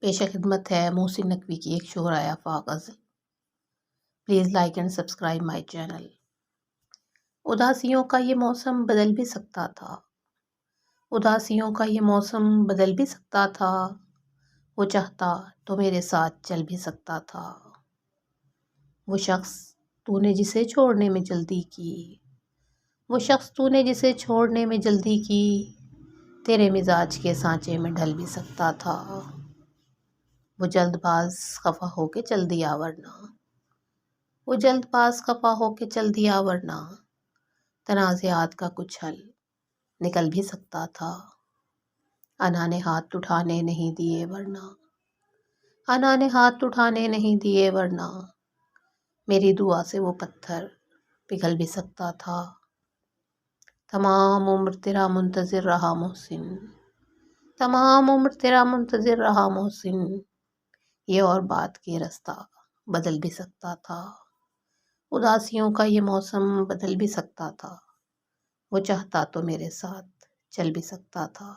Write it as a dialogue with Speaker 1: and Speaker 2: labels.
Speaker 1: پیش خدمت ہے محسن نقوی کی ایک شعرائے آفاق غزل۔ Please like and subscribe my channel. اداسیوں کا یہ موسم بدل بھی سکتا تھا، اداسیوں کا یہ موسم بدل بھی سکتا تھا، وہ چاہتا تو میرے ساتھ چل بھی سکتا تھا۔ وہ شخص تو نے جسے چھوڑنے میں جلدی کی، وہ شخص تو نے جسے چھوڑنے میں جلدی کی، تیرے مزاج کے سانچے میں ڈھل بھی سکتا تھا۔ وہ جلد باز خفا ہو کے چل دیا ورنہ، وہ جلد باز خفا ہو کے چل دیا ورنہ، تنازعات کا کچھ حل نکل بھی سکتا تھا۔ انا نے ہاتھ اٹھانے نہیں دیے ورنہ، انا نے ہاتھ اٹھانے نہیں دیے ورنہ، میری دعا سے وہ پتھر پگھل بھی سکتا تھا۔ تمام عمر تیرا منتظر رہا محسن، تمام عمر تیرا منتظر رہا محسن، یہ اور بات کہ رستہ بدل بھی سکتا تھا۔ اداسیوں کا یہ موسم بدل بھی سکتا تھا، وہ چاہتا تو میرے ساتھ چل بھی سکتا تھا۔